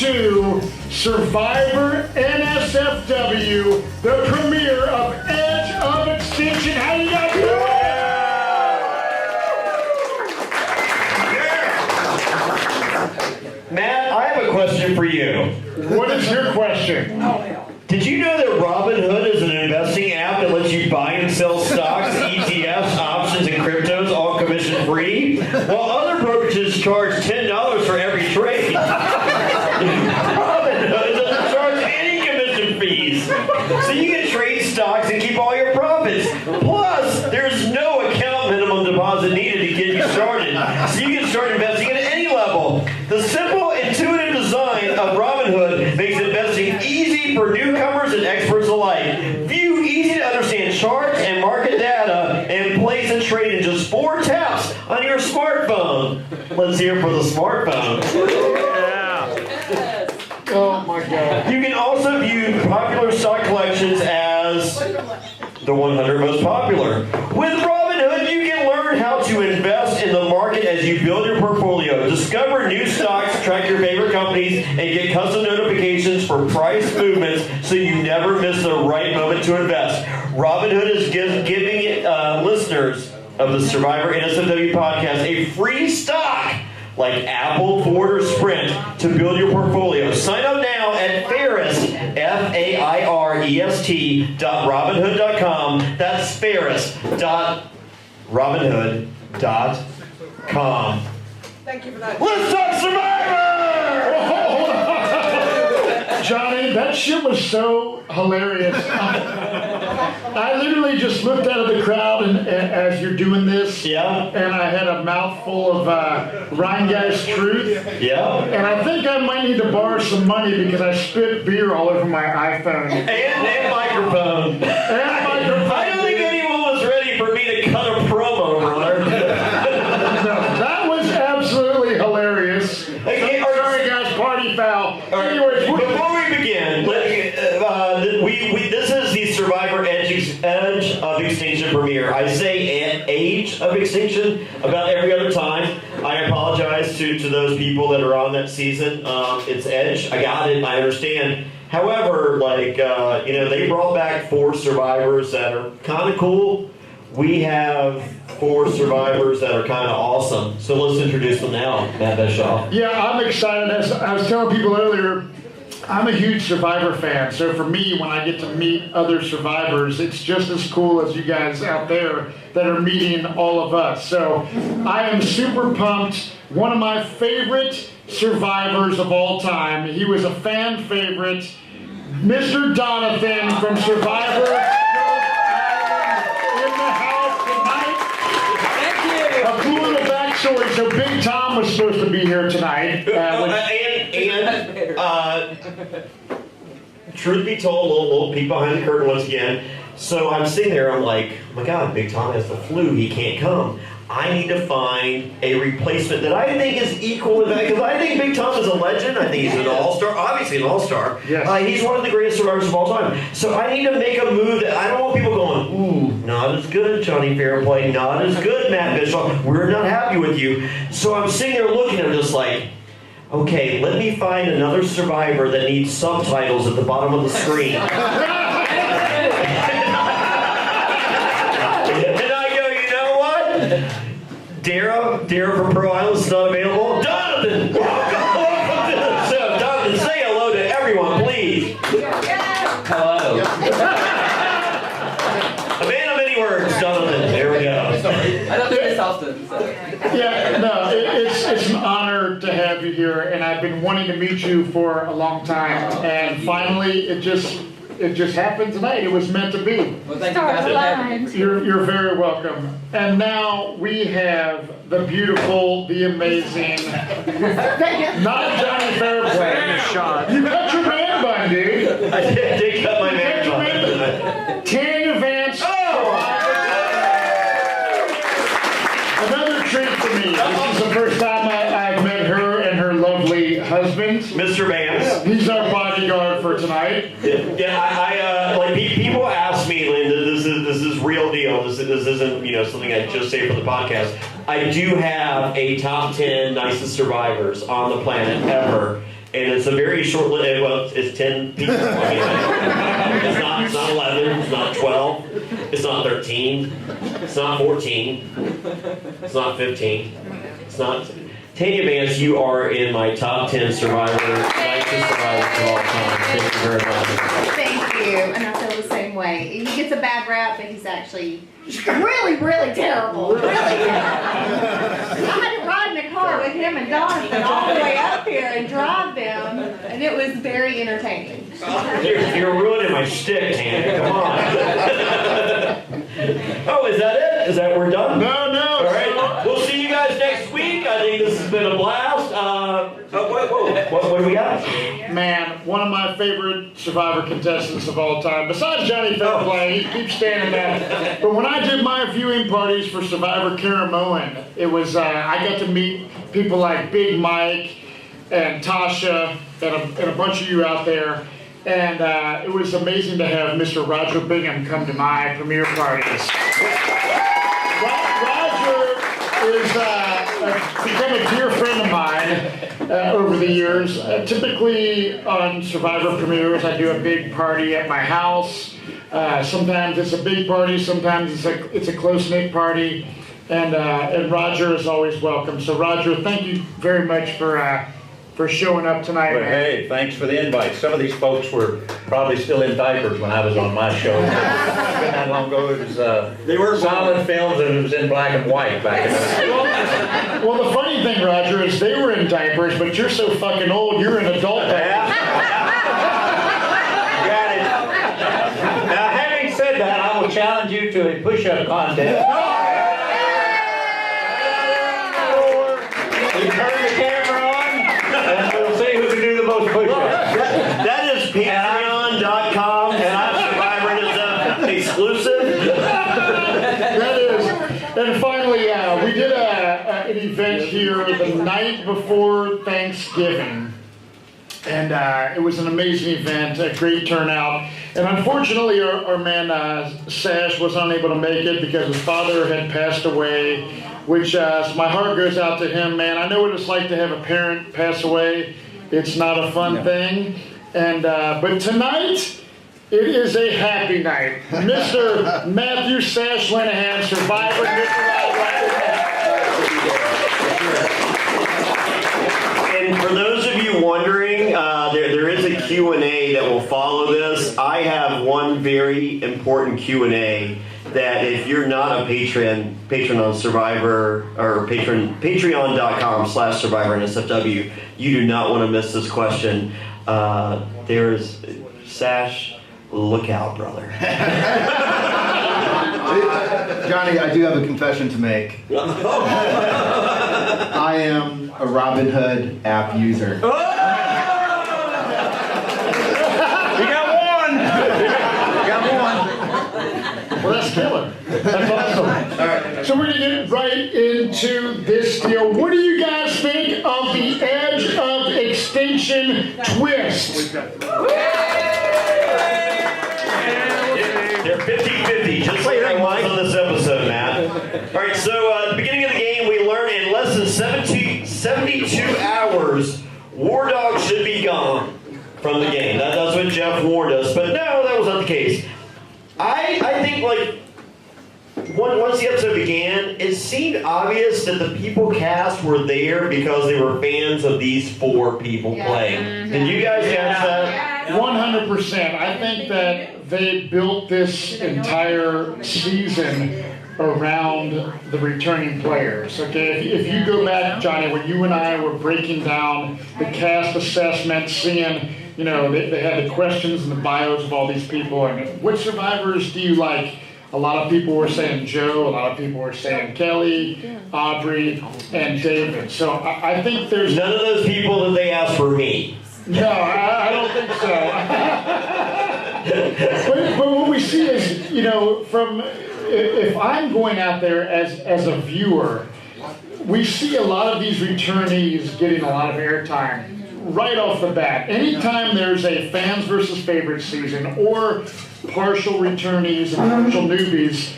to Survivor NSFW, the premiere of Edge of Extinction. How you guys doing? Matt, I have a question for you. What is your question? Did you know that Robinhood is an investing app that lets you buy and sell stocks, ETFs, options, and cryptos, all commission-free? While other brokerages charge $10 for every trade. Robinhood doesn't charge any commission fees. So you can trade stocks and keep all your profits. Plus, there's no account minimum deposit needed to get you started. So you can start investing at any level. The simple, intuitive design of Robinhood makes investing easy for newcomers and experts alike. View easy to understand charts and market data and place a trade in just 4 taps on your smartphone. Let's hear it for the smartphone. Yeah. Oh my God. You can also view popular stock collections as the 100 most popular. With Robinhood, you can learn how to invest in the market as you build your portfolio. Discover new stocks, track your favorite companies, and get custom notifications for price movements so you never miss the right moment to invest. Robinhood is giving listeners of the Survivor NSFW podcast a free stock like Apple, Ford, or Sprint to build your portfolio. Sign up now at Fairest, Fairest.robinhood.com. That's Fairest.robinhood.com. Thank you for that. Let's talk Survivor! Johnny, that shit was so hilarious. I literally just looked out of the crowd and as you're doing this, Yeah. and I had a mouthful of Ryan Guy's Truth. Yeah. And I think I might need to borrow some money because I spit beer all over my iPhone. And microphone. I don't think anyone was ready for me to cut a promo, brother. No, that was absolutely hilarious. Okay, Sorry guys, party foul. All right, Anyways, before we begin, this is the Survivor Edge of Extinction premiere. I say Age of Extinction about every other time. I apologize to those people that are on that season. It's Edge. I got it. I understand. However, they brought back 4 survivors that are kind of cool. We have 4 survivors that are kind of awesome. So let's introduce them now, Matt Bischoff. yeah, I'm excited. As I was telling people earlier, I'm a huge Survivor fan. So for me, when I get to meet other survivors, it's just as cool as you guys out there that are meeting all of us. So I am super pumped. One of my favorite survivors of all time. He was a fan favorite, Mr. Jonathan from Survivor. So Big Tom was supposed to be here tonight. Truth be told, a little peek behind the curtain once again. So I'm sitting there, I'm like, oh my God, Big Tom has the flu, he can't come. I need to find a replacement that I think is equal with that, because I think Big Tom is a legend. I think he's an all-star, obviously an all-star. Yes. He's one of the greatest survivors of all time. So I need to make a move that I don't want people going, ooh, not as good, Jonny Fairplay, not as good, Matt Bischoff. We're not happy with you. So I'm sitting there looking at him just like, okay, let me find another survivor that needs subtitles at the bottom of the screen. Dara from Pearl Island is not available. Jonathan! Welcome to the show. Jonathan, say hello to everyone, please. Hello. A man of many words, Jonathan. There we go. I don't do this often, so. Yeah, no, it's an honor to have you here, and I've been wanting to meet you for a long time, and finally it just happened tonight. It was meant to be. Well, thank you guys for having me. You're very welcome. And now we have the beautiful, the amazing, not Jonny Fairplay. You cut your man bun, dude. I did cut my man bun. Tanya Vance. Oh! Another treat for me. This is the first time I've met her and her lovely husband. Mr. Vance. He's our bodyguard for tonight. Yeah, I like people ask me, Linda, this is real deal. This isn't something I just say for the podcast. I do have a top 10 nicest survivors on the planet ever. And it's a very short list. Well, it's 10 people. I mean, it's not 11. It's not 12. It's not 13. It's not 14. It's not 15. It's not. Tanya Vance, you are in my top 10 Survivor, nicest Survivors of all time. Thank you very much. Thank you, and I feel the same way. He gets a bad rap, but he's actually really, really terrible. Really terrible. I had to ride in the car with him and Jonathan all the way up here and drive them, and it was very entertaining. You're ruining my shtick, Tanya. Come on. Oh, is that it? Is that we're done? No. All right. We'll see you guys next week. I think this has been a blast. What do we got? Man, one of my favorite Survivor contestants of all time, besides Jonny Fairplay, he keeps standing out. But when I did my viewing parties for Survivor Caramoan, it was, I got to meet people like Big Mike and Tasha and a bunch of you out there. And it was amazing to have Mr. Roger Bingham come to my premiere parties. Roger is become a dear friend of mine over the years. Typically on Survivor premieres, I do a big party at my house. Sometimes it's a big party, sometimes it's a close-knit party, and Roger is always welcome. So Roger, thank you very much for showing up tonight. But hey, thanks for the invite. Some of these folks were probably still in diapers when I was on my show. It's been that long ago. It was They were silent films and it was in black and white back in the day. Well, the funny thing, Roger, is they were in diapers, but you're so fucking old, you're in adult diapers. Got it. Now, having said that, I will challenge you to a push-up contest. You turn the camera on, and we'll see who can do the most push-ups. That is Patreon.com /Survivor exclusive. That is. And finally, we did an event here the night before Thanksgiving. And it was an amazing event, a great turnout. And unfortunately, our man Sash was unable to make it because his father had passed away, which so my heart goes out to him, man. I know what it's like to have a parent pass away. It's not a fun thing. And but tonight, it is a happy night. Mr. Matthew Sash Linehan, Survivor, And for those of you wondering, there is a Q&A that will follow this. I have one very important Q&A that if you're not a patron on Survivor or patreon.com /Survivor NSFW, you do not want to miss this question. There's Sash, look out, brother. Jonny, I do have a confession to make. I am a Robinhood app user. You got one! You got one! Well, that's killer. That's awesome. All right. So we're going to get right into this deal. What do you guys think of the Edge of Extinction twist? They're 50-50, just like I was on this episode, Matt. All right, so at the beginning of the game, we learned in less than 72 hours, War Dog should be gone from the game. That's what Jeff warned us, but no, that was not the case. I think, like, once the episode began, it seemed obvious that the people cast were there because they were fans of these 4 people playing. Did you guys catch that? 100%. I think that they built this entire season around the returning players. Okay, if you go back, Jonny, when you and I were breaking down the cast assessment, seeing, you know, they had the questions and the bios of all these people, and which survivors do you like? A lot of people were saying Joe, a lot of people were saying Kelly, Audrey, and David. So I think there's... None of those people that they asked for me. No, I don't think so. but what we see is, you know, if I'm going out there as a viewer, we see a lot of these returnees getting a lot of airtime right off the bat. Anytime there's a fans versus favorites season or partial returnees and partial newbies,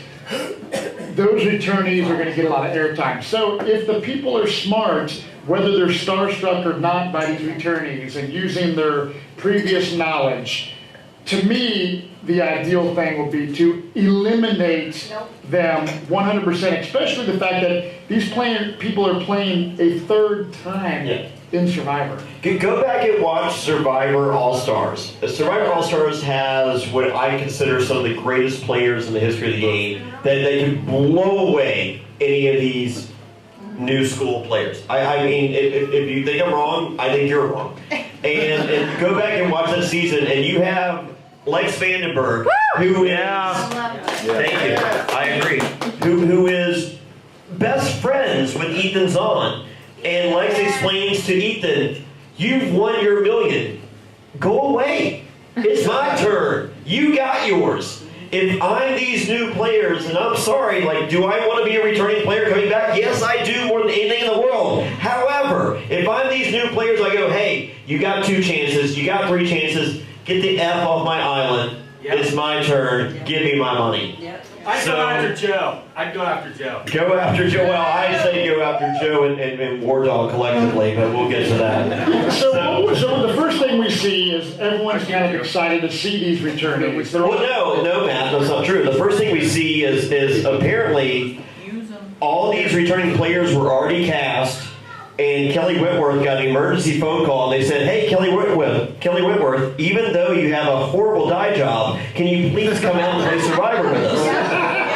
those returnees are going to get a lot of airtime. So if the people are smart, whether they're starstruck or not by these returnees and using their previous knowledge, to me, the ideal thing would be to eliminate them 100%, especially the fact that these people are playing a third time in Survivor. Go back and watch Survivor All-Stars. Survivor All-Stars has what I consider some of the greatest players in the history of the game that they could blow away any of these new school players. I mean, if you think I'm wrong, I think you're wrong. And go back and watch that season, and you have Lex Vandenberg, who is... Thank you. I agree. Who is best friends with Ethan Zahn. And Lex explains to Ethan, you've won your million. Go away. It's my turn. You got yours. If I'm these new players, and I'm sorry, like, do I want to be a returning player coming back? Yes, I do, more than anything in the world. However, if I'm these new players, I go, hey, you got 2 chances, you got 3 chances, get the F off my island. Yep. It's my turn. Give me my money. Yep. I'd go after Joe. I'd go after Joe. Go after Joe. Well, I say go after Joe and War Dog collectively, but we'll get to that. So the first thing we see is everyone's kind of excited to see these returnees. Well, no, Matt, that's not true. The first thing we see is apparently all these returning players were already cast, and Kelly Whitworth got an emergency phone call, and they said, hey, Kelly Whitworth, even though you have a horrible dye job, can you please come out and play Survivor with us?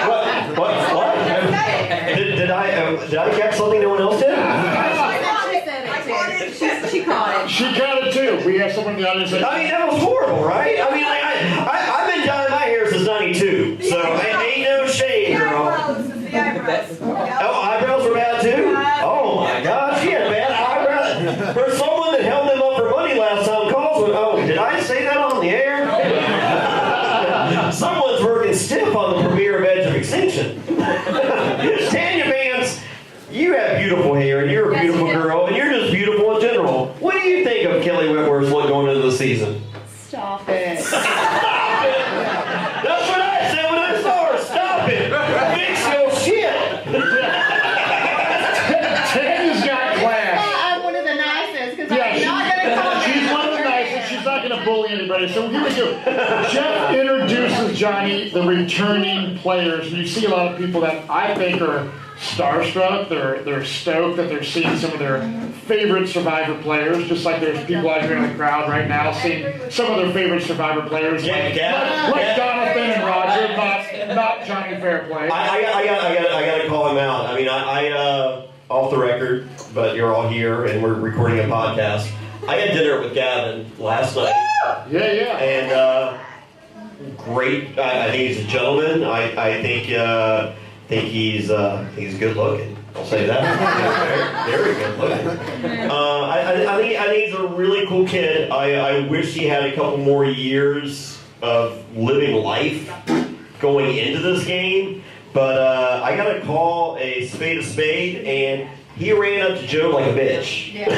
What? Did I catch something no one else did? She caught it. She caught it too. We have someone in the audience that... I mean, that was horrible, right? I mean, like, I've been dyeing my hair since '92, so ain't no shame, girl. Oh, eyebrows were bad too? Oh my God, she had bad eyebrows. For someone that held them up for money last time, calls me. Oh, did I say that on the air? Someone's working stiff on the premiere of Edge of Extinction. Tanya Vance, you have beautiful hair, and you're a beautiful girl, and you're just beautiful in general. What do you think of Kelly Whitworth's look going into the season? Stop it. That's what I said when I saw her. Stop it. Fix your shit. Tanya's got class. I'm one of the nicest because I'm not going to comment. She's one of the nicest. She's not going to bully anybody. So here we go. Jeff introduces Jonny, the returning players. And you see a lot of people that I think are starstruck. They're stoked that they're seeing some of their favorite Survivor players, just like there's people out here in the crowd right now seeing some of their favorite Survivor players, like Jonathan and Roger, not Jonny Fairplay. I got to call him out. I mean, I off the record, but you're all here and we're recording a podcast. I had dinner with Gavin last night. Yeah. And great. I think he's a gentleman. I think he's good looking. I'll say that. Very good looking. I think he's a really cool kid. I wish he had a couple more years of living life going into this game. But I got to call a spade, and he ran up to Joe like a bitch. Yeah.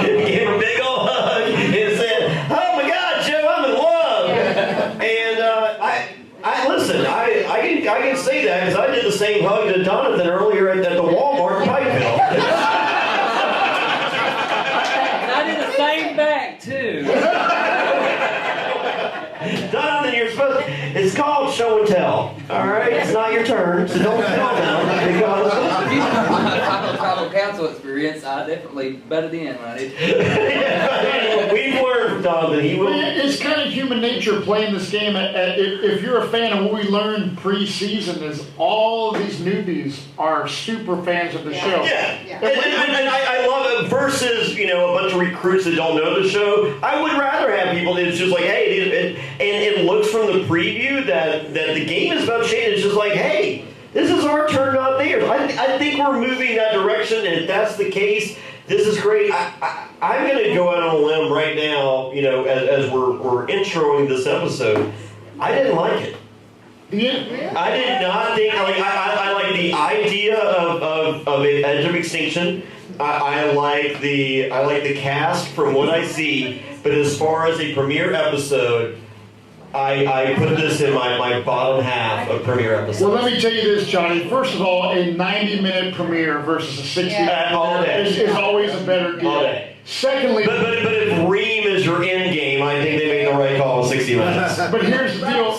He gave him a big old hug and said, "Oh my God, Joe, I'm in love." Yeah. And I listen. I can say that because I did the same hug to Jonathan earlier at the Walmart in Pikeville. And I did the same back too. Jonathan, you're supposed to, it's called show and tell. All right, it's not your turn, so don't tell them because I'm a tribal council experience. I definitely butted in when I did. We've learned from Jonathan. He will. It's kind of human nature playing this game. If you're a fan of what we learned pre-season is all these newbies are super fans of the show. Yeah. And I love it versus, a bunch of recruits that don't know the show. I would rather have people that's just like, hey, and it looks from the preview that the game is about to change. It's just like, hey, this is our turn, not theirs. I think we're moving that direction, and if that's the case, this is great. I'm going to go out on a limb right now, as we're introing this episode. I didn't like it. Yeah. I did not think, I like the idea of an Edge of Extinction. I like the cast from what I see, but as far as a premiere episode, I put this in my bottom half of premiere episodes. Well, let me tell you this, Johnny. First of all, a 90-minute premiere versus a 60-minute All day. is always a better deal. All day. Secondly, But if Ream is your end game, I think they made the right call with 60 minutes. but here's the deal.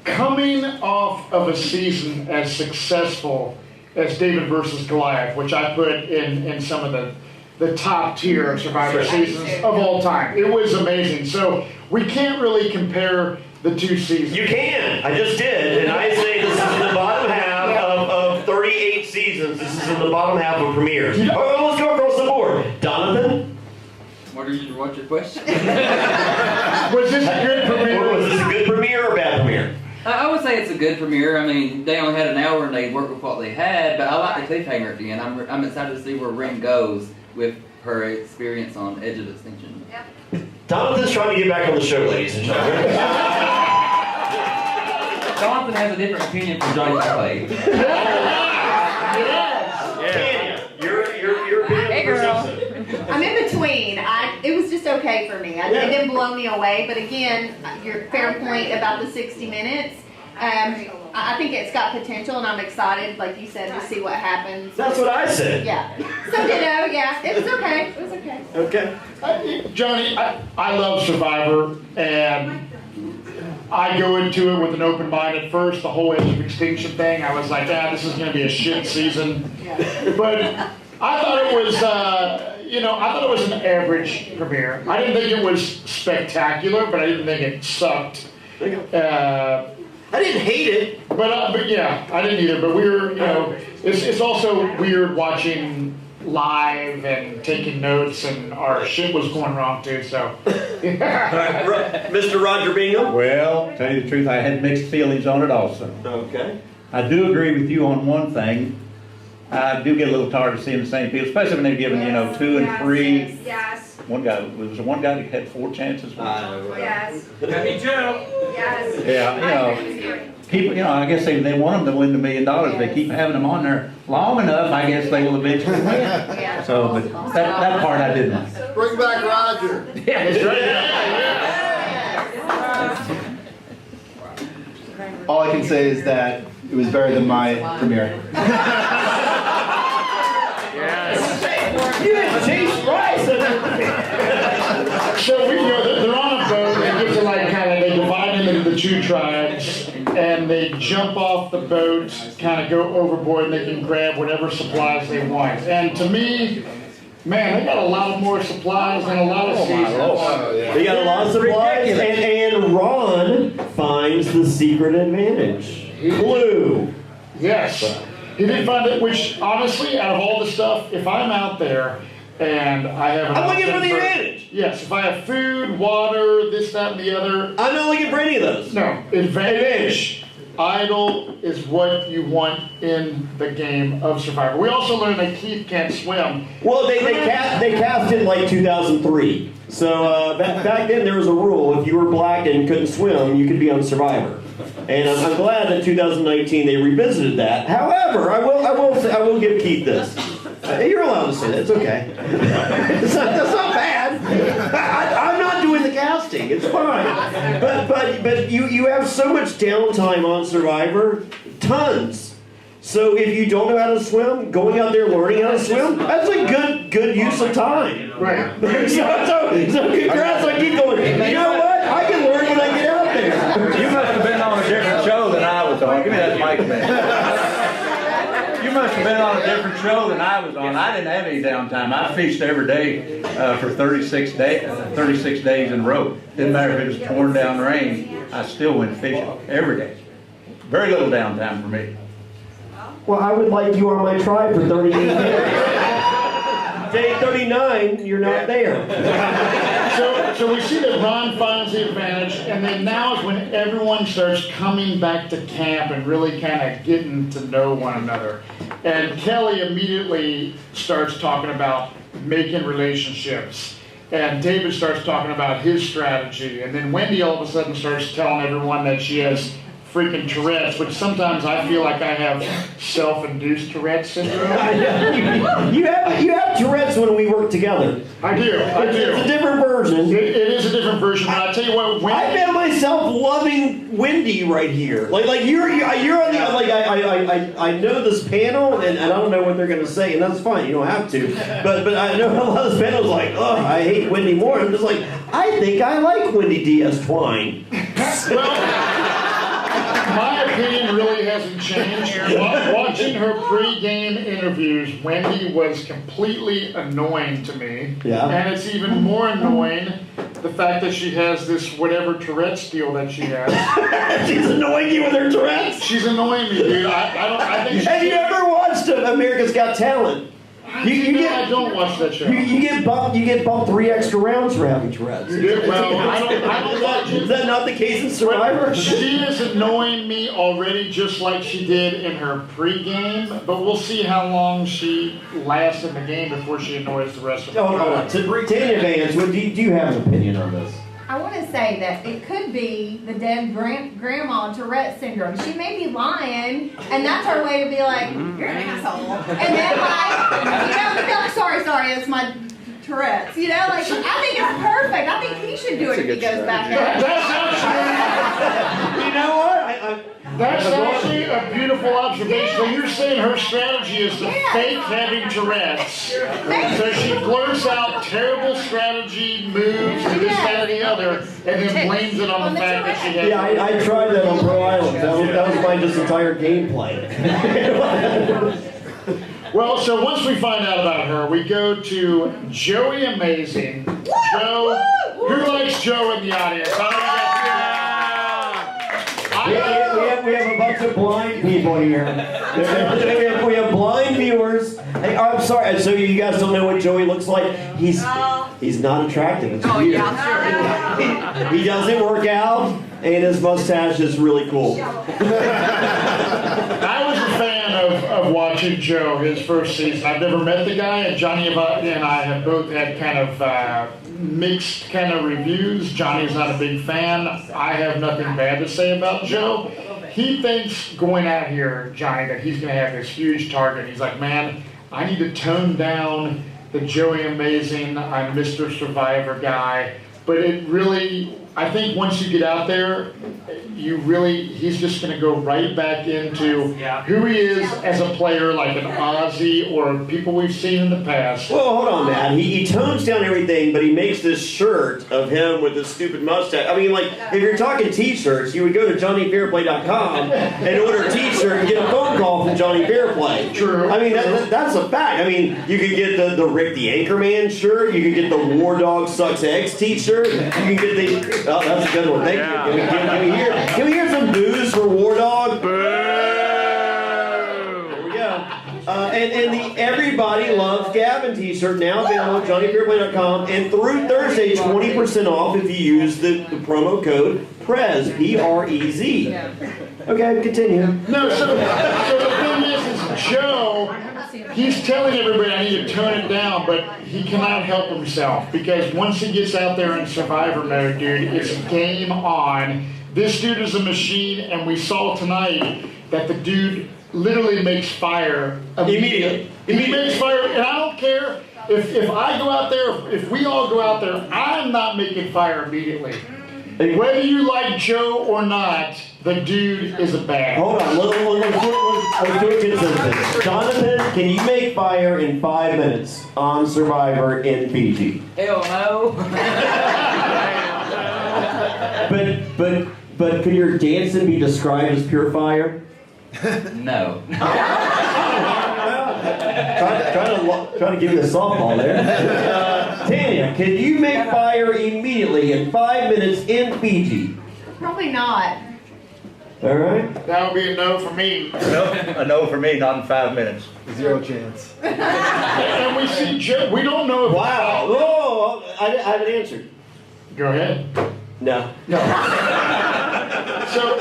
Coming off of a season as successful as David versus Goliath, which I put in some of the top tier of Survivor seasons of all time. It was amazing. So we can't really compare the two seasons. You can. I just did. And I say this is in the bottom half of 38 seasons. This is in the bottom half of premieres. Oh, let's go across the board. Donathan? What's your question? Was this a good premiere? Was this a good premiere or a bad premiere? I would say it's a good premiere. I mean, they only had an hour and they worked with what they had, but I like the cliffhanger at the end. I'm excited to see where Ring goes with her experience on Edge of Extinction. Donathan's trying to get back on the show, ladies and gentlemen. Jonathan has a different opinion from Johnny Clay. Tanya, your opinion. Hey, girl. I'm in between. It was just okay for me. It didn't blow me away, but again, your fair point about the 60 minutes. I think it's got potential, and I'm excited, like you said, to see what happens. That's what I said. Yeah. So ditto. Yeah, it was okay. It was okay. Okay. Johnny, I love Survivor, and I go into it with an open mind at first. The whole Edge of Extinction thing, I was like, this is going to be a shit season. But I thought it was, I thought it was an average premiere. I didn't think it was spectacular, but I didn't think it sucked. I didn't hate it. But yeah, I didn't either. But we were, it's also weird watching live and taking notes, and our shit was going wrong too. So, Mr. Roger Bingham? Well, tell you the truth, I had mixed feelings on it also. Okay. I do agree with you on one thing. I do get a little tired of seeing the same people, especially when they're giving, 2 and 3. Yes. One guy, was there one guy that had 4 chances? Yes. Me too. Yes. Yeah, people, I guess they want them to win the $1 million. They keep having them on there long enough, I guess they will eventually win. So, but that part I didn't like. Bring back Roger. All I can say is that it was better than my premiere. You didn't taste rice. so they're on a boat. They get to they divide into the 2 tribes, and they jump off the boat, kind of go overboard, and they can grab whatever supplies they want. And to me, man, they got a lot more supplies and a lot of seasons. They got a lot of supplies, and Ron finds the secret advantage. Clue. Yes. He did find it, which honestly, out of all the stuff, if I'm out there and I have I'm looking for the advantage. Yes, if I have food, water, this, that, and the other. I'm not looking for any of those. No, advantage. Idle is what you want in the game of Survivor. We also learned that Keith can't swim. Well, they cast it in 2003. So back then there was a rule: if you were black and couldn't swim, you could be on Survivor. And I'm glad that 2019 they revisited that. However, I will give Keith this. You're allowed to say that. It's okay. That's not bad. I'm not doing the casting. It's fine. But you have so much downtime on Survivor, tons. So if you don't know how to swim, going out there learning how to swim, that's a good use of time. Right. so congrats on keep going. You know what? I can learn when I get out there. You must have been on a different show than I was on. Give me that mic, man. You must have been on a different show than I was on. I didn't have any downtime. I fished every day for 36 days in a row. Didn't matter if it was pouring down rain. I still went fishing every day. Very little downtime for me. Well, I would like you on my tribe for 38 days. Day 39, you're not there. So we see that Ron finds the advantage, and then now is when everyone starts coming back to camp and really kind of getting to know one another. And Kelly immediately starts talking about making relationships. And David starts talking about his strategy. And then Wendy all of a sudden starts telling everyone that she has freaking Tourette's, which sometimes I feel like I have self-induced Tourette's syndrome. You have Tourette's when we work together. I do. It's a different version. It is a different version, but I tell you what, when I found myself loving Wendy right here. Like you're on the like I know this panel and I don't know what they're gonna say, and that's fine. You don't have to. But I know a lot of this panel's like, oh, I hate Wendy more. I'm just like, I think I like Wendy Diaz Twine. well, my opinion really hasn't changed. Watching her pre-game interviews, Wendy was completely annoying to me. Yeah. And it's even more annoying the fact that she has this whatever Tourette's deal that she has. She's annoying you with her Tourette's? She's annoying me, dude. I think Have you ever watched America's Got Talent? I don't watch that show. You get bumped 3 extra rounds for having Tourette's. Well, I don't watch it. Is that not the case in Survivor? She is annoying me already, just like she did in her pre-game. But we'll see how long she lasts in the game before she annoys the rest of the Hold on. To Tanya Vance, do you have an opinion on this? I want to say that it could be the dead grandma Tourette syndrome. She may be lying, and that's her way to be like, you're an asshole. And then like, sorry, it's my Tourette's. You know, like, I think it's perfect. I think he should do it if he goes back out. You know what? That's actually a beautiful observation. So you're saying her strategy is to fake having Tourette's. So she blurts out terrible strategy moves and this, that, and the other, and then blames it on the fact that she has. Yeah, I tried that on Pro Island. That was my just entire gameplay. Well, so once we find out about her, we go to Joey Amazing. Joe, who likes Joe in the audience? We have a bunch of blind people here. We have blind viewers. Hey, I'm sorry. So you guys don't know what Joey looks like? He's not attractive. It's weird. Yeah, he doesn't work out, and his mustache is really cool. I was a fan of watching Joe his first season. I've never met the guy, and Jonny and I have both had kind of mixed kind of reviews. Johnny's not a big fan. I have nothing bad to say about Joe. He thinks going out here, Jonny, that he's going to have this huge target. He's like, man, I need to tone down the Joey Amazing, I'm Mr. Survivor guy. But it really, I think once you get out there, he's just going to go right back into who he is as a player, like an Ozzy or people we've seen in the past. Well, hold on, Matt. He tones down everything, but he makes this shirt of him with this stupid mustache. I mean, like, if you're talking T-shirts, you would go to JohnnyFairplay.com and order a T-shirt and get a phone call from Johnny Fairplay. True. I mean, that's a fact. I mean, you could get the Rick the Anchorman shirt. You could get the War Dog Sucks Eggs T-shirt. You can get the... Oh, that's a good one. Thank you. Can we hear some boos for War Dog? Boo! There we go. And the Everybody Loves Gavin t-shirt now available at JohnnyFairplay.com, and through Thursday, 20% off if you use the promo code PREZ, P-R-E-Z. Okay, continue. No, so the thing is Joe, he's telling everybody I need to tone it down, but he cannot help himself, because once he gets out there in Survivor mode, dude, it's game on. This dude is a machine, and we saw tonight that the dude literally makes fire immediately. He makes fire, and I don't care if I go out there, if we all go out there, I'm not making fire immediately. Whether you like Joe or not, the dude is a bad. Hold on, let's do it consistent. Jonathan, can you make fire in 5 minutes on Survivor in Fiji? Hell no. But could your dancing be described as pure fire? No. Trying to give you a softball there. Tanya, can you make fire immediately in 5 minutes in Fiji? Probably not. All right. That would be a no for me. A no for me, not in 5 minutes. 0 chance. And we see Joe. We don't know if. Wow. Oh, I haven't answered. Go ahead. No. So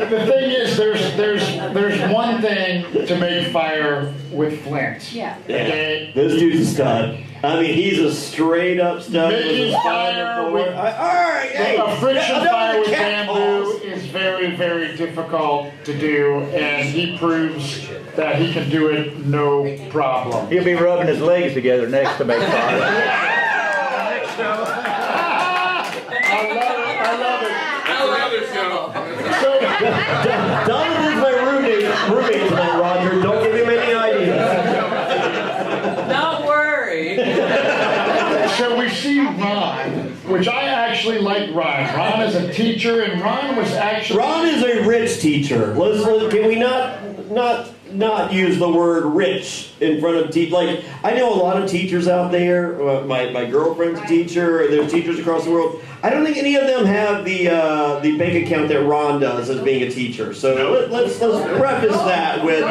the thing is, there's one thing to make fire with flint. Yeah. Okay. This dude's a stud. I mean, he's a straight up stud. Making fire with all right. Hey, a friction fire with bamboo balls. is very, very difficult to do, and he proves that he can do it no problem. He'll be rubbing his legs together next to make fire. I love it. So, Donovan's my roommate tonight, Roger. Don't give him any ideas. Don't worry. so we see Ron, which I actually like Ron. Ron is a teacher, and Ron was actually... Ron is a rich teacher. Can we not use the word rich in front of teach? Like, I know a lot of teachers out there. My girlfriend's a teacher. There's teachers across the world. I don't think any of them have the bank account that Ron does as being a teacher. So let's preface that with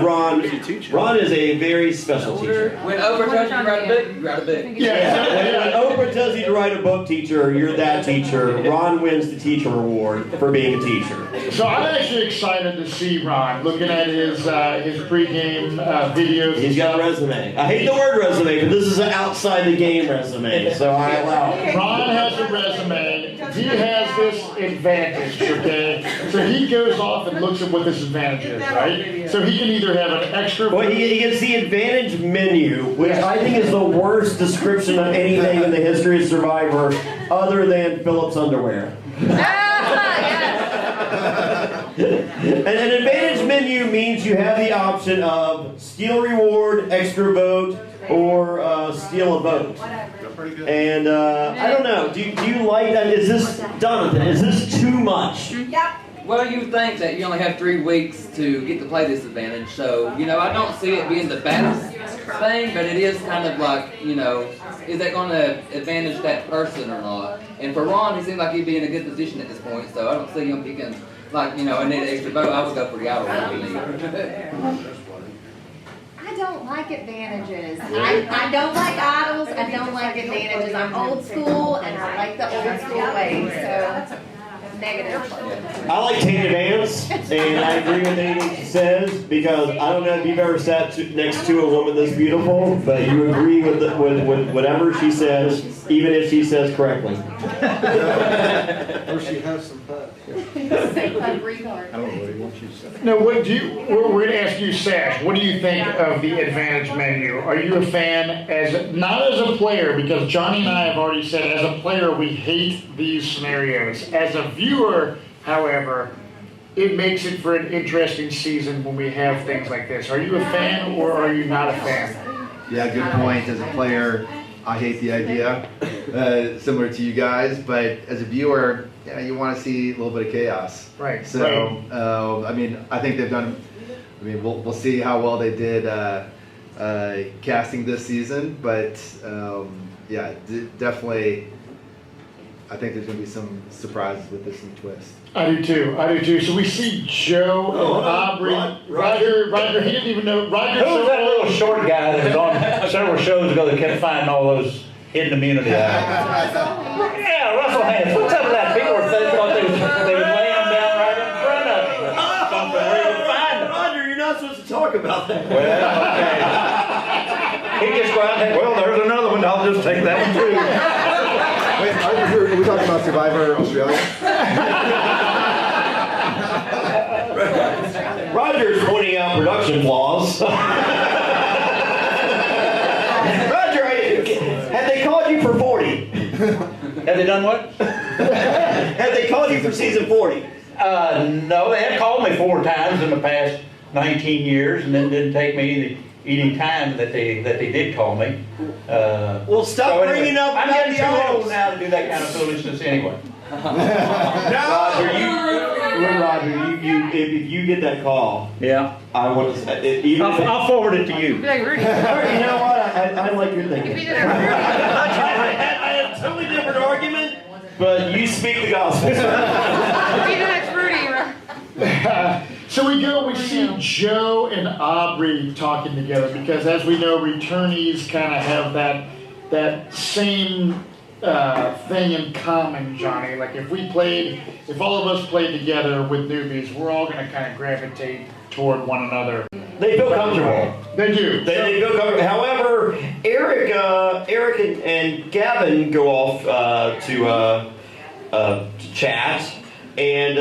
Ron. Ron is a very special teacher. When Oprah tells you to write a book, you write a book. When Oprah tells you to write a book, teacher, you're that teacher. Ron wins the teacher award for being a teacher. So I'm actually excited to see Ron, looking at his pregame videos. He's got a resume. I hate the word resume, but this is an outside the game resume, so I allow it. Ron has a resume. He has this advantage, okay? So he goes off and looks at what this advantage is, right? So he can either have an extra... Well, he gets the advantage menu, which I think is the worst description of anything in the history of Survivor other than Philip's underwear. An advantage menu means you have the option of steal reward, extra vote, or steal a vote. And I don't know. Do you like that? Is this Jonathan? Is this too much? Yep. Well, you would think that you only have 3 weeks to get to play this advantage, so, I don't see it being the baddest thing, but it is kind of like, is that going to advantage that person or not? And for Ron, he seems like he'd be in a good position at this point, so I don't see him picking, I need an extra vote. I would go for the idol vote. I don't like advantages. I don't like idols. I don't like advantages. I'm old school, and I like the old school ways, so negative. I like taking advance, and I agree with anything she says, because I don't know if you've ever sat next to a woman this beautiful, but you agree with whatever she says, even if she says correctly. Or she has some butt. Now, we're going to ask you, Sash, what do you think of the advantage menu? Are you a fan, not as a player, because Jonny and I have already said, as a player, we hate these scenarios. As a viewer, however, it makes it for an interesting season when we have things like this. Are you a fan, or are you not a fan? Yeah, good point. As a player, I hate the idea, similar to you guys, but as a viewer, you want to see a little bit of chaos. Right. So, I think they've done, we'll see how well they did casting this season, but definitely, I think there's going to be some surprises with this new twist. I do too. So we see Joe and Aubrey. Roger, he didn't even know. Roger. Who was that little short guy that was on several shows ago that kept finding all those hidden immunity items? Yeah, Russell Hands. What's up with that? People thought they would lay him down right in front of him. Something where you would find him. Roger, you're not supposed to talk about that. Well, okay. He just go out and well, there's another one. I'll just take that one too. Wait, are we talking about Survivor Australia? Roger's pointing out production flaws. Roger, had they called you for 40? Have they done what? Had they called you for season 40? No, they have called me 4 times in the past 19 years, and then didn't take me any time that they did call me. Well, stop bringing up I'm about getting the too old idols. now to do that kind of foolishness anyway. Roger, if you get that call, Yeah. I want to say, even I'll forward it to you. you know what? I like your thinking. I have a totally different argument, but you speak the gospel. So we see Joe and Aubrey talking together, because as we know, returnees kind of have that same thing in common, Jonny. Like if all of us played together with newbies, we're all going to kind of gravitate toward one another. They feel comfortable. They do. They feel comfortable. However, Eric and Gavin go off to chat. And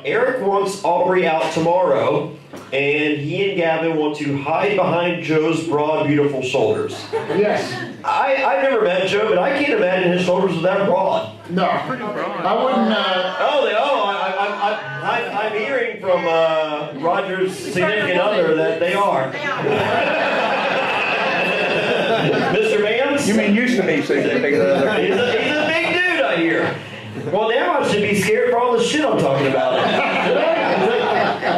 Eric wants Aubrey out tomorrow, and he and Gavin want to hide behind Joe's broad, beautiful shoulders. Yes. I've never met Joe, but I can't imagine his shoulders are that broad. No. I wouldn't. I'm hearing from Roger's significant other that they are. Mr. Vance? You mean used to be significant other? He's a big dude, I hear. Well, now I should be scared for all the shit I'm talking about.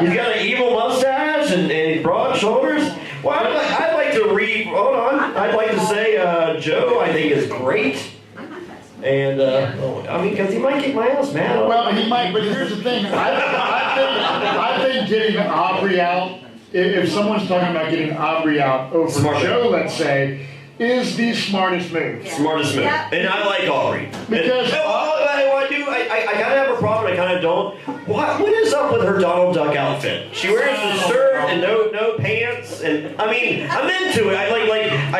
He's got an evil mustache and broad shoulders. Well, I'd like to hold on. I'd like to say Joe, I think, is great. And, I mean, because he might kick my ass, man. Well, he might, but here's the thing. I think getting Aubrey out, if someone's talking about getting Aubrey out over Joe, let's say, is the smartest move. Smartest move. And I like Aubrey. Because I kind of have a problem, I kind of don't. What is up with her Donald Duck outfit? She wears the shirt and no pants, and I mean, I'm into it. I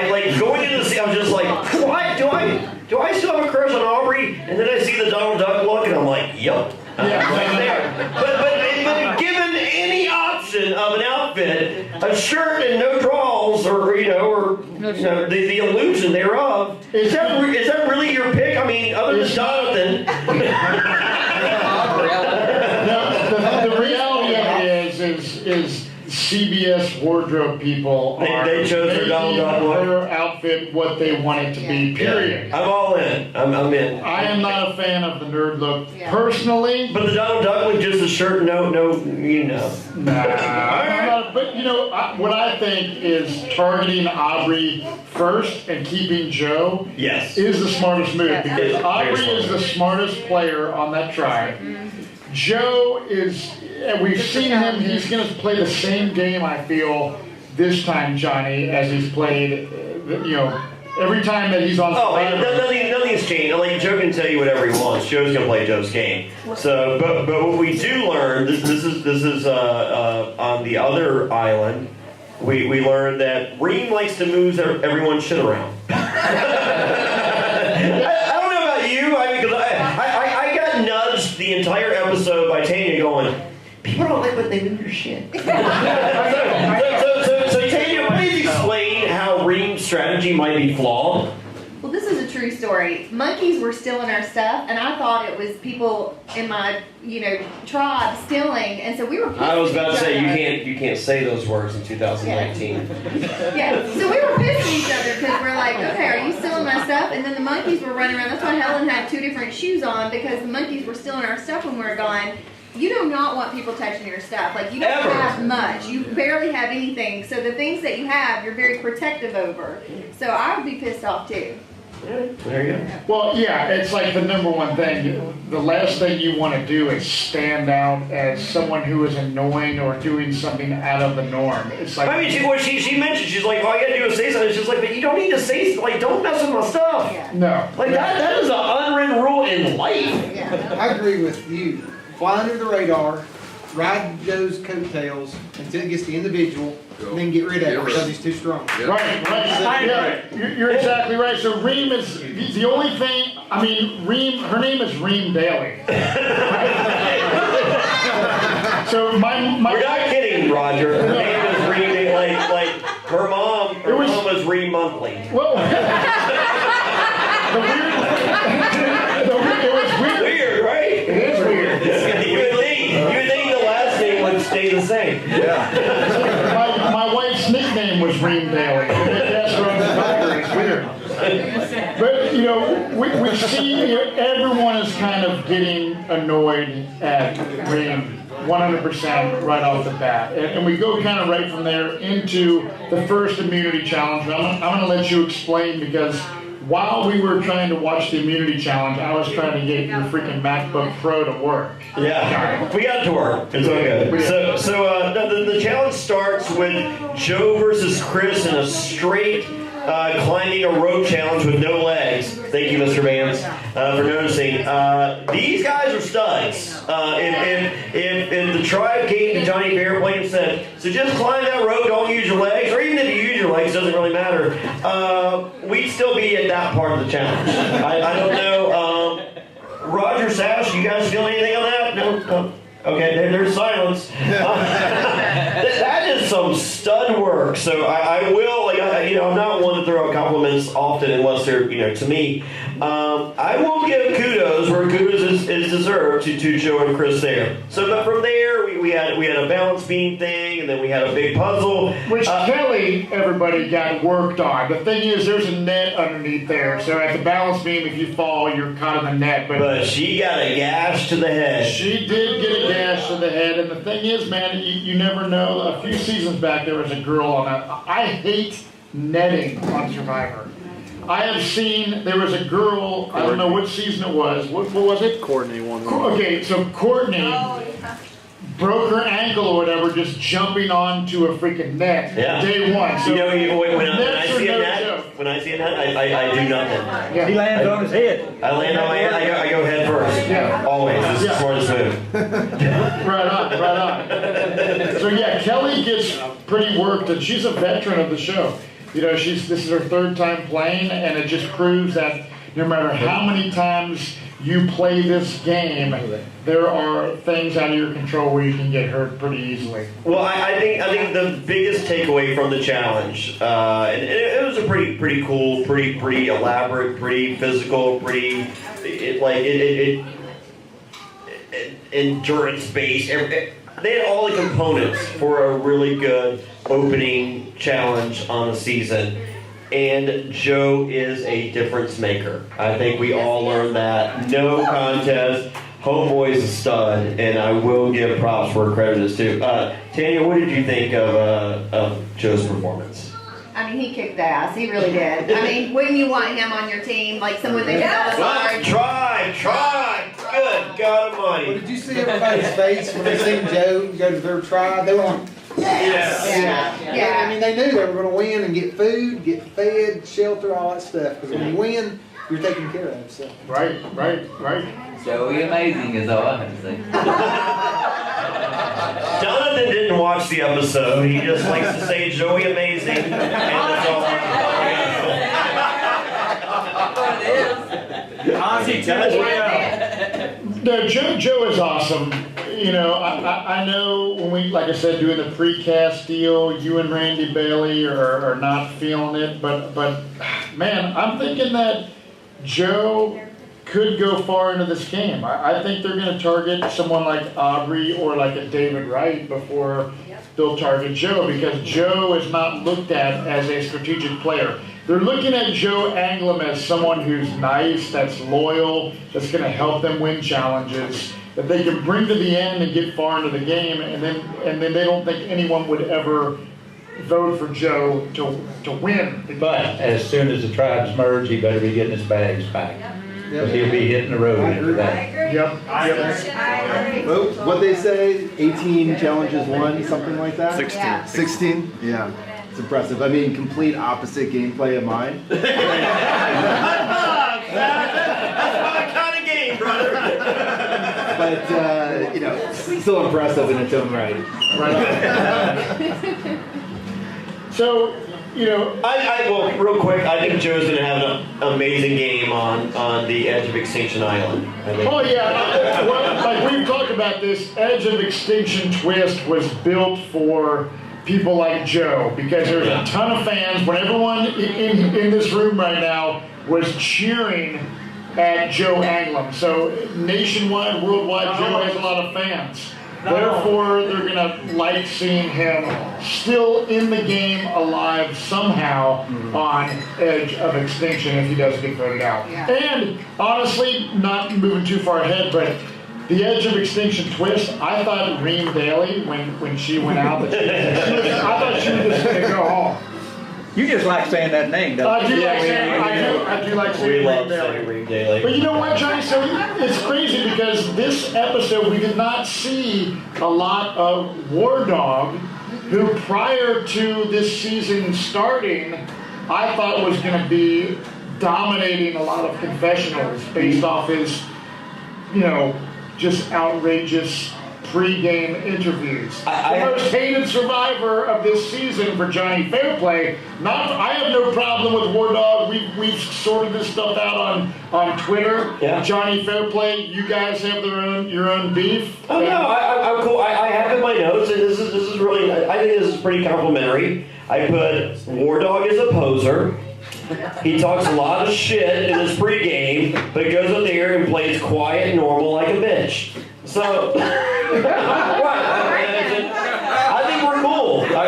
like going into the scene, I was just like, what? Do I still have a crush on Aubrey? And then I see the Donald Duck look, and I'm like, yup. Right there. But given any option of an outfit, a shirt and no drawers, or the illusion thereof, is that really your pick? I mean, other than Jonathan. The reality of it is CBS wardrobe people are they chose their Donald Duck look. Her outfit what they want it to be, period. I'm all in. I'm in. I am not a fan of the nerd look personally. But the Donald Duck look, just a shirt, no, Nah. But what I think is targeting Aubrey first and keeping Joe is the smartest move, because Aubrey is the smartest player on that tribe. Joe is, and we've seen him, he's going to play the same game, I feel, this time, Jonny, as he's played, every time that he's on Survivor. Nothing's changed. Like, Joe can tell you whatever he wants. Joe's going to play Joe's game. So, but what we do learn, this is on the other island, we learned that Reem likes to move everyone's shit around. I don't know about you, because I got nudged the entire episode by Tanya going, people don't like when they move your shit. So Tanya, please explain how Reem's strategy might be flawed. Well, this is a true story. Monkeys were stealing our stuff, and I thought it was people in my, tribe stealing, and so we were. I was about to say you can't say those words in 2019. Yeah, so we were pissing each other because we're like, okay, are you stealing my stuff? And then the monkeys were running around. That's why Helen had 2 different shoes on, because the monkeys were stealing our stuff when we were gone. You do not want people touching your stuff. Like, you don't have much. You barely have anything. So the things that you have, you're very protective over. So I would be pissed off too. There you go. Well, yeah, it's like the number one thing. The last thing you want to do is stand out as someone who is annoying or doing something out of the norm. It's like, I mean, she mentioned, she's like, all you gotta do is say something. She's like, but you don't need to say, like, don't mess with my stuff. Yeah. No. Like, that is an unwritten rule in life. Yeah. I agree with you. Fly under the radar, ride Joe's coattails until it gets the individual, and then get rid of it because he's too strong. Right. Yeah, you're exactly right. So Reem is the only thing. I mean, Reem. Her name is Reem Daly. So my. We're not kidding, Roger. Her name is Reem. Like her mom. Her mom was Reem Monthly. Well, it was weird. Weird, right? It is weird. You would think the last name would stay the same. Yeah. My wife's nickname was Reem Daly. That's it's weird. But we see everyone is kind of getting annoyed at Reem 100% right off the bat, and we go kind of right from there into the first immunity challenge. I'm going to let you explain, because while we were trying to watch the immunity challenge, I was trying to get your freaking MacBook Pro to work. Yeah, we got it to work. It's all good. So the challenge starts with Joe versus Chris in a straight climbing a rope challenge with no legs. Thank you, Mr. Vance, for noticing. These guys are studs. If the tribe came to Jonny Fairplay and said, so just climb that rope, don't use your legs, or even if you use your legs, doesn't really matter, we'd still be at that part of the challenge. I don't know. Roger, Sash, you guys feel anything on that? No. Okay, there's silence. That is some stud work. So I will, I'm not one to throw out compliments often unless they're, to me. I will give kudos where kudos is deserved to Joe and Chris there. So but from there, we had a balance beam thing, and then we had a big puzzle. Which Kelly, everybody got worked on. The thing is, there's a net underneath there. So at the balance beam, if you fall, you're caught in the net. But she got a gash to the head. She did get a gash to the head. And the thing is, man, you never know. A few seasons back, there was a girl on that. I hate netting on Survivor. I have seen, there was a girl, I don't know what season it was. What was it? Courtney won. Okay, so Courtney broke her ankle or whatever just jumping onto a freaking net day one. So when I see a net, I do nothing. Yeah. He lands on his head. I land on my head, I go head first. Yeah. Always. This is smart as move. Right on. So yeah, Kelly gets pretty worked, and she's a veteran of the show. This is her third time playing, and it just proves that no matter how many times you play this game, there are things out of your control where you can get hurt pretty easily. Well, I think the biggest takeaway from the challenge, and it was a pretty cool, pretty elaborate, pretty physical, endurance based. They had all the components for a really good opening challenge on the season. And Joe is a difference maker. I think we all learned that. No contest. Homeboy's a stud, and I will give props where credit is due. Tanya, what did you think of Joe's performance? I mean, he kicked ass. He really did. I mean, wouldn't you want him on your team? Like someone that Try. Good God Almighty. Well, did you see everybody's face when they seen Joe go to their tribe? They were like, yes! Yeah. I mean, they knew they were going to win and get food, get fed, shelter, all that stuff. Because when you win, you're taken care of. So. Right. Joey amazing is all I have to say. Jonathan didn't watch the episode. He just likes to say Joey amazing. And that's all No, Joe is awesome. I know when we, like I said, doing the precast deal, you and Randy Bailey are not feeling it, but man, I'm thinking that Joe could go far into this game. I think they're going to target someone like Aubrey or like a David Wright before they'll target Joe, because Joe is not looked at as a strategic player. They're looking at Joe Anglem as someone who's nice, that's loyal, that's going to help them win challenges, that they can bring to the end and get far into the game, and then they don't think anyone would ever vote for Joe to win. But as soon as the tribes merge, he better be getting his bags back. Because he'll be hitting the road after that. Yep. Well, what they say, 18 challenges won, something like that? 16? Yeah. It's impressive. I mean, complete opposite gameplay of mine. That's my kind of game, brother. But, still impressive in its own right. So, well, real quick, I think Joe's going to have an amazing game on the edge of Extinction Island. Oh yeah, like we've talked about this, Edge of Extinction twist was built for people like Joe, because there's a ton of fans. When everyone in this room right now was cheering at Joe Anglem, so nationwide, worldwide, Joe has a lot of fans. Therefore, they're going to like seeing him still in the game, alive somehow on Edge of Extinction if he doesn't get voted out. Yeah. And honestly, not moving too far ahead, but the Edge of Extinction twist, I thought Reem Daly, when she went out, I thought she was just going to go home. You just like saying that name, don't you? I do like saying We Reem love Daly. saying Reem Daly. But you know what, Johnny? So it's crazy because this episode we did not see a lot of War Dog, who prior to this season starting, I thought was going to be dominating a lot of confessionals based off his, just outrageous pre-game interviews. I The most hated survivor of this season for Jonny Fairplay. I have no problem with War Dog. We've sorted this stuff out on Twitter. Yeah. Jonny Fairplay, you guys have your own beef. Oh no, I'm cool. I have in my notes, and this is really. I think this is pretty complimentary. I put War Dog as a poser. He talks a lot of shit in his pregame, but goes up there and plays quiet and normal like a bitch. So, what? I think we're cool. I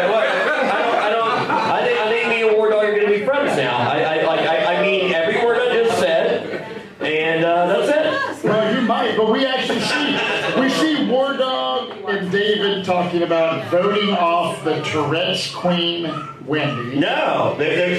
think me and War Dog are going to be friends now. I mean every word I just said, and that's it. Well, you might, but we actually see War Dog and David talking about voting off the Tourette's Queen, Wendy. No, they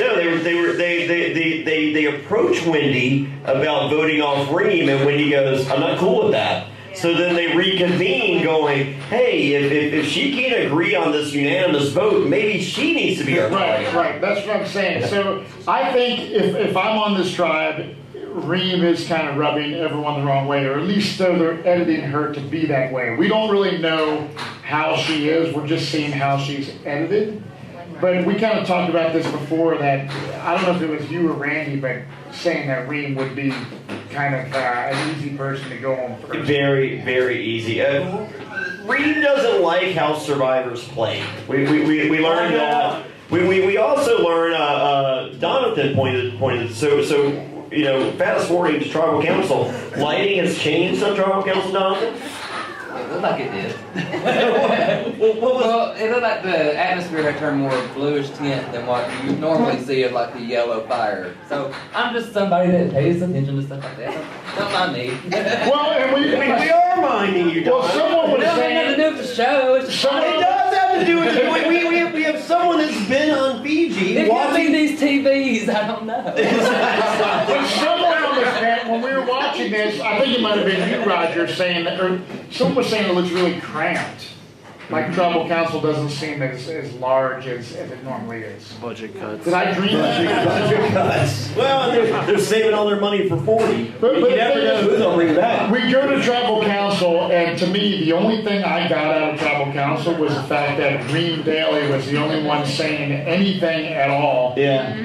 approach Wendy about voting off Reem, and Wendy goes, "I'm not cool with that." So then they reconvene, going, "Hey, if she can't agree on this unanimous vote, maybe she needs to be our target." Right. That's what I'm saying. So I think if I'm on this tribe, Reem is kind of rubbing everyone the wrong way, or at least they're editing her to be that way. We don't really know how she is. We're just seeing how she's edited. But we kind of talked about this before, that I don't know if it was you or Randy, but saying that Reem would be kind of an easy person to go on first. Very, very easy. Reem doesn't like how survivors play. We learned that. We also learned, Donathan pointed so you know, fast forwarding to tribal council, lighting has changed on tribal council, Donathan? It looked like it did. Well, it looked like the atmosphere had turned more bluish tint than what you normally see of like the yellow fire. So I'm just somebody that pays attention to stuff like that. Don't mind me. Well, and we are minding you, well, Don. someone was It doesn't have saying. to do with the show. It's just It does have to do with it. We have someone that's been on Fiji it could be watching these TVs. I don't know. But someone on this net, when we were watching this, I think it might have been you, Roger, saying that, or someone was saying it looks really cramped. Like tribal council doesn't seem as large as it normally is. Budget cuts. Did I dream that? Well, they're saving all their money for 40. But You never know who they'll bring back. We go to tribal council, and to me, the only thing I got out of tribal council was the fact that Reem Daly was the only one saying anything at all. Yeah.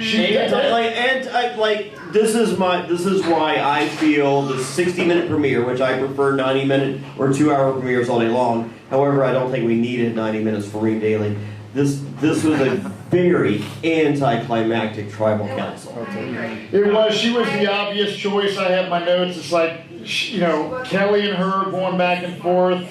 This is why I feel the 60-minute premiere, which I prefer 90-minute or 2-hour premieres all day long. However, I don't think we needed 90 minutes for Reem Daly. This was a very anticlimactic tribal council. It was. She was the obvious choice. I have my notes. It's like, you know, Kelly and her going back and forth.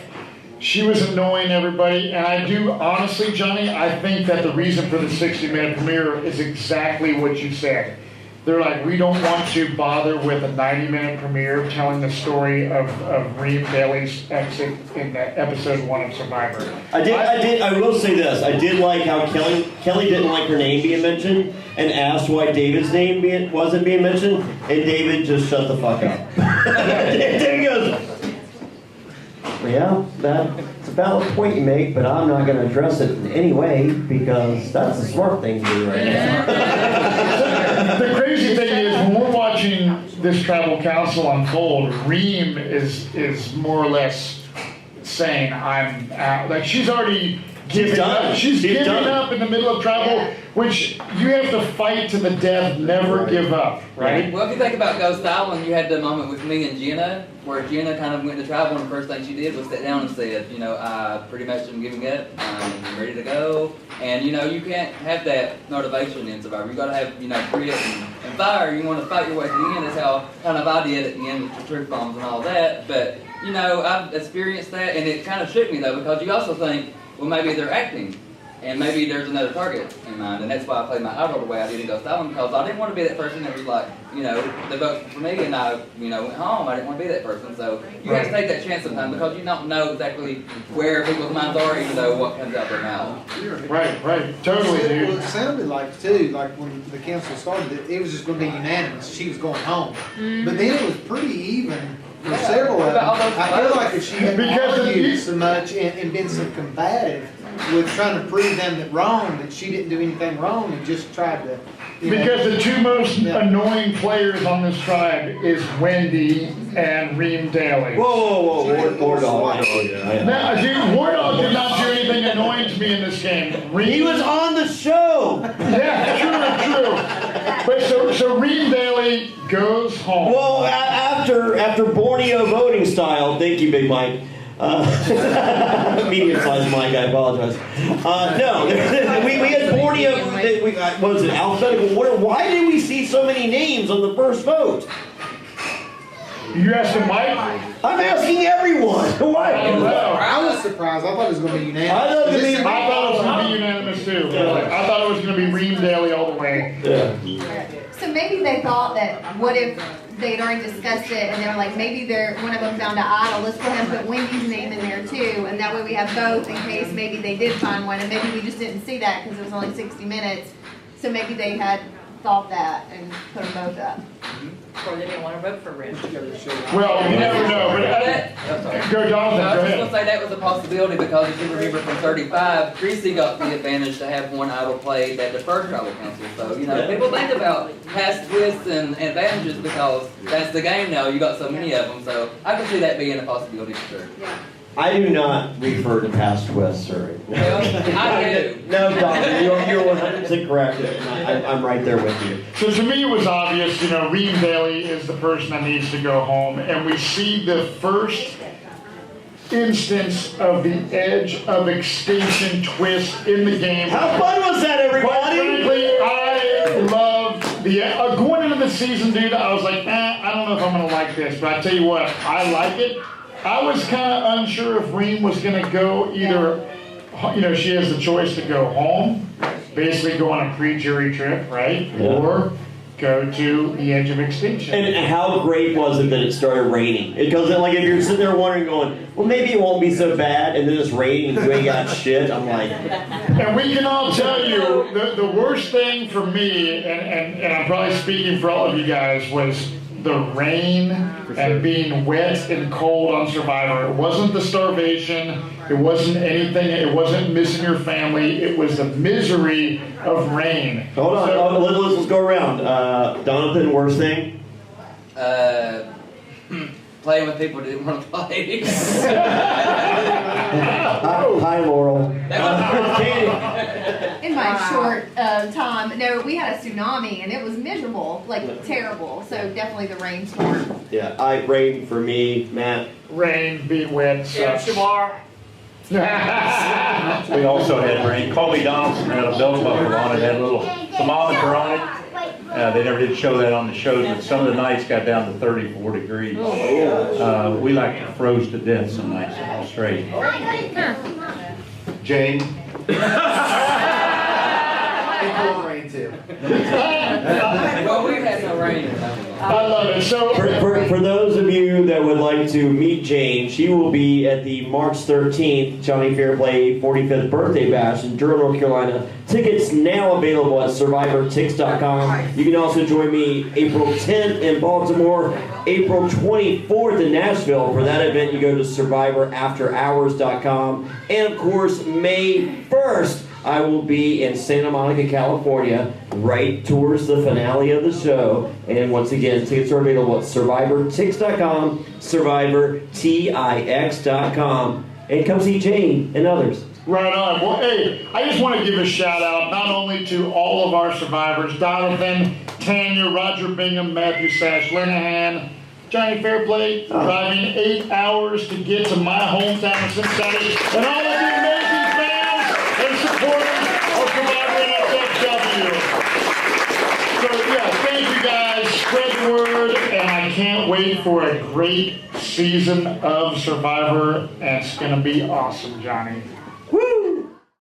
She was annoying everybody. And I do, honestly, Jonny, I think that the reason for the 60-minute premiere is exactly what you said. They're like, we don't want to bother with a 90-minute premiere telling the story of Reem Daly's exit in episode 1 of Survivor. I will say this. I did like how Kelly didn't like her name being mentioned and asked why David's name wasn't being mentioned, and David just shut the fuck up. David goes, well, that's a valid point you make, but I'm not going to address it in any way because that's a smart thing to do right now. The crazy thing is, when we're watching this tribal council unfold, Reem is more or less saying, I'm out. Like, she's already giving up. She's giving up in the middle of tribal, which you have to fight to the death, never give up, right? Well, if you think about Ghost Island, you had the moment with me and Jenna, where Jenna kind of went to tribal, and the first thing she did was sit down and said, you know, I pretty much am giving up, I'm ready to go. And, you know, you can't have that motivation in Survivor. You got to have, you know, grit and fire. You want to fight your way to the end. That's how kind of I did at the end with the truth bombs and all that. But, you know, I've experienced that, and it kind of shook me, though, because you also think, well, maybe they're acting, and maybe there's another target in mind, and that's why I played my idol the way I did in Ghost Island, because I didn't want to be that person that was like, you know, they voted for me, and I, you know, went home. I didn't want to be that person, so you have to take that chance sometimes, because you don't know exactly where people's minds are, even though what comes out their mouth. Right, totally, dude. Well, it sounded like, too, like when the council started, it was just going to be unanimous. She was going home. But then it was pretty even for several of them. I feel like if she hadn't argued so much and been so combative, with trying to prove them that wrong, that she didn't do anything wrong and just tried to, Because the two most annoying players on this tribe is Wendy and Reem Daly. Whoa, War Dog. Now, dude, War Dog did not do anything annoying to me in this game. He was on the show. Yeah, true. But so Reem Daly goes home. Well, after Borneo voting style, thank you, Big Mike. Medium-sized Mike, I apologize. No, we had Borneo. What was it? Alphabetical order. Why did we see so many names on the first vote? You asking Mike? I'm asking everyone. Why? I was surprised. I thought it was going to be unanimous. I thought it was going to be unanimous too. I thought it was going to be Reem Daly all the way. Yeah. So maybe they thought that, what if they'd already discussed it and they were like, maybe one of them found an idol, let's go ahead and put Wendy's name in there too, and that way we have both in case maybe they did find one, and maybe we just didn't see that because it was only 60 minutes. So maybe they had thought that and put them both up. Or they didn't want to vote for Rich. Well, you never know. But go, Jonathan. I Go was just ahead. gonna say that was a possibility because if you remember from 35, Creasy got the advantage to have one idol played at the first tribal council. So, people think about past twists and advantages because that's the game now. You got so many of them. So I can see that being a possibility for sure. Yeah. I do not refer to past twists, sorry. Well, I do. No, Doctor, you're 100% correct, and I'm right there with you. So to me it was obvious, Reem Daly is the person that needs to go home, and we see the first instance of the edge of extinction twist in the game. How fun was that, Quite everybody? frankly, I loved going into the season, dude, I was like, I don't know if I'm going to like this, but I tell you what, I like it. I was kind of unsure if Reem was going to go either, she has the choice to go home, basically go on a pre-jury trip, right? Yeah. Or go to the edge of extinction. And how great was it that it started raining? Because if you're sitting there wondering, going, well, maybe it won't be so bad, and then it's raining and you ain't got shit, I'm like... And we can all tell you, the worst thing for me, and I'm probably speaking for all of you guys, was the rain and being wet and cold on Survivor. It wasn't the starvation, it wasn't anything, it wasn't missing your family, it was the misery of rain. Hold on, let's go around. Jonathan, worst thing? Playing with people who didn't want to play. Hi, Laurel. In my short time, no, we had a tsunami and it was miserable, terrible. So definitely the rainstorm. Yeah, rain for me, Matt. Rain, being wet, sucks. Shamar. We also had rain. Colby Donaldson had a belt buckle on it, had a little thermometer on it. They never did show that on the shows, but some of the nights got down to 34 degrees. We froze to death some nights straight. Jane. April rain too. Well, we had no rain. I love it. So For those of you that would like to meet Jane, she will be at the March 13th Jonny Fairplay 45th birthday bash in Durham, North Carolina. Tickets now available at survivortix.com. You can also join me April 10th in Baltimore, April 24th in Nashville. For that event, you go to survivorafterhours.com. And of course, May 1st, I will be in Santa Monica, California, right towards the finale of the show. And once again, tickets are available at survivortix.com, survivortix.com. And come see Jane and others. right on. Well, hey, I just want to give a shout out not only to all of our survivors, Jonathan, Tanya, Roger Bingham, Matthew Sash, Linehan, Jonny Fairplay, driving 8 hours to get to my hometown of Cincinnati, and all of the amazing fans and supporters of Survivor NSFW. So yeah, thank you guys, spread the word, and I can't wait for a great season of Survivor, and it's gonna be awesome, Jonny.